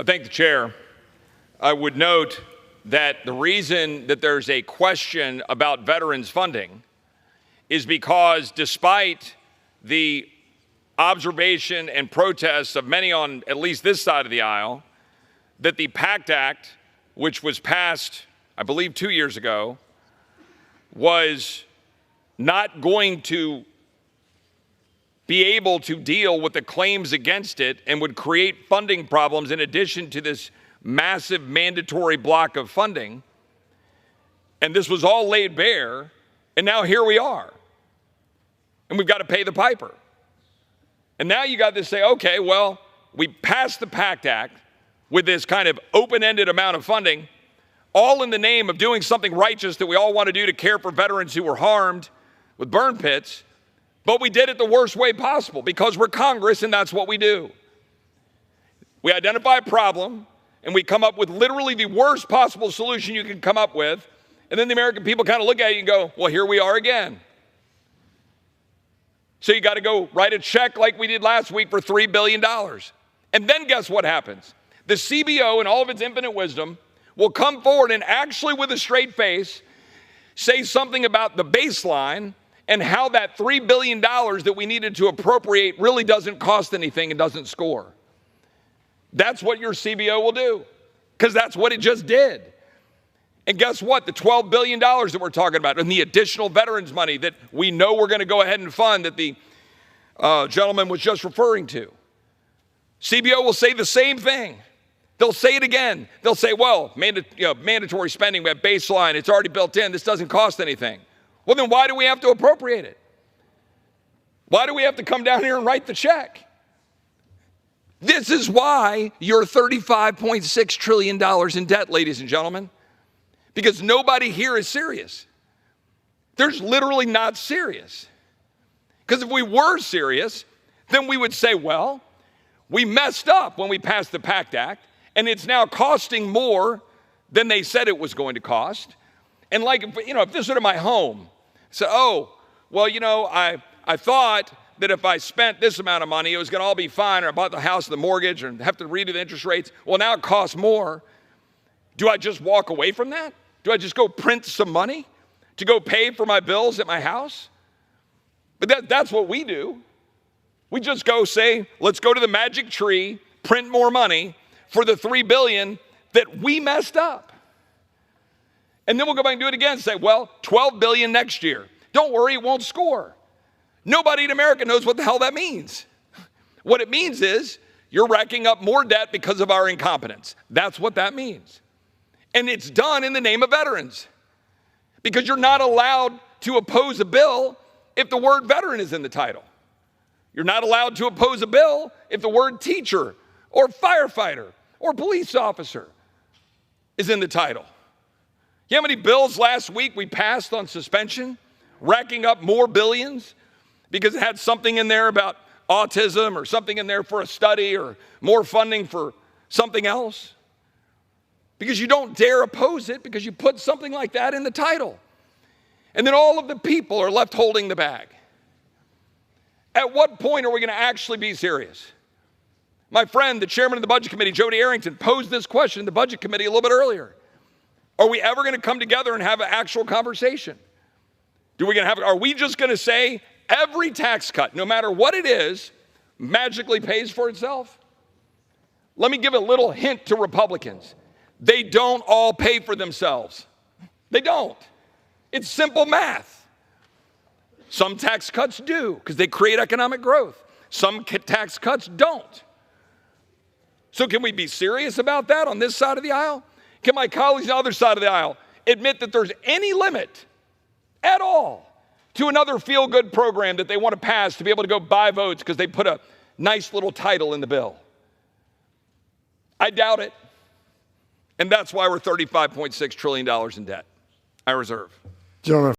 thank the chair. I would note that the reason that there's a question about veterans funding is because despite the observation and protests of many on at least this side of the aisle, that the PACT Act, which was passed, I believe 2 years ago, was not going to be able to deal with the claims against it and would create funding problems in addition to this massive mandatory block of funding. And this was all laid bare, and now here we are. And we've got to pay the piper. And now you got to say, okay, well, we passed the PACT Act with this kind of open-ended amount of funding, all in the name of doing something righteous that we all want to do to care for veterans who were harmed with burn pits, but we did it the worst way possible because we're Congress and that's what we do. We identify a problem and we come up with literally the worst possible solution you can come up with, and then the American people kind of look at you and go, well, here we are again. So you got to go write a check like we did last week for $3 billion. And then guess what happens? The CBO, in all of its infinite wisdom, will come forward and actually with a straight face say something about the baseline and how that $3 billion that we needed to appropriate really doesn't cost anything and doesn't score. That's what your CBO will do, because that's what it just did. And guess what? The $12 billion that we're talking about and the additional veterans money that we know we're going to go ahead and fund that the gentleman was just referring to. CBO will say the same thing. They'll say it again. They'll say, well, mandatory spending, we have baseline, it's already built in, this doesn't cost anything. Well, then why do we have to appropriate it? Why do we have to come down here and write the check? This is why you're $35.6 trillion in debt, ladies and gentlemen, because nobody here is serious. There's literally not serious. Because if we were serious, then we would say, well, we messed up when we passed the PACT Act, and it's now costing more than they said it was going to cost. And like, if this were my home, say, oh, well, I thought that if I spent this amount of money, it was going to all be fine, or I bought the house, the mortgage, and have to redo the interest rates. Well, now it costs more. Do I just walk away from that? Do I just go print some money to go pay for my bills at my house? But that's what we do. We just go say, let's go to the magic tree, print more money for the $3 billion that we messed up. And then we'll go back and do it again and say, well, $12 billion next year. Don't worry, it won't score. Nobody in America knows what the hell that means. What it means is you're racking up more debt because of our incompetence. That's what that means. And it's done in the name of veterans, because you're not allowed to oppose a bill if the word veteran is in the title. You're not allowed to oppose a bill if the word teacher or firefighter or police officer is in the title. You know how many bills last week we passed on suspension, racking up more billions because it had something in there about autism or something in there for a study or more funding for something else? Because you don't dare oppose it because you put something like that in the title. And then all of the people are left holding the bag. At what point are we going to actually be serious? My friend, the chairman of the Budget Committee, Jody Arrington, posed this question in the Budget Committee a little bit earlier. Are we ever going to come together and have an actual conversation? Are we just going to say every tax cut, no matter what it is, magically pays for itself? Let me give a little hint to Republicans. They don't all pay for themselves. They don't. It's simple math. Some tax cuts do because they create economic growth. Some tax cuts don't. So can we be serious about that on this side of the aisle? Can my colleagues on the other side of the aisle admit that there's any limit at all to another feel-good program that they want to pass to be able to go buy votes because they put a nice little title in the bill? I doubt it. And that's why we're $35.6 trillion in debt. I reserve. Gentlemen.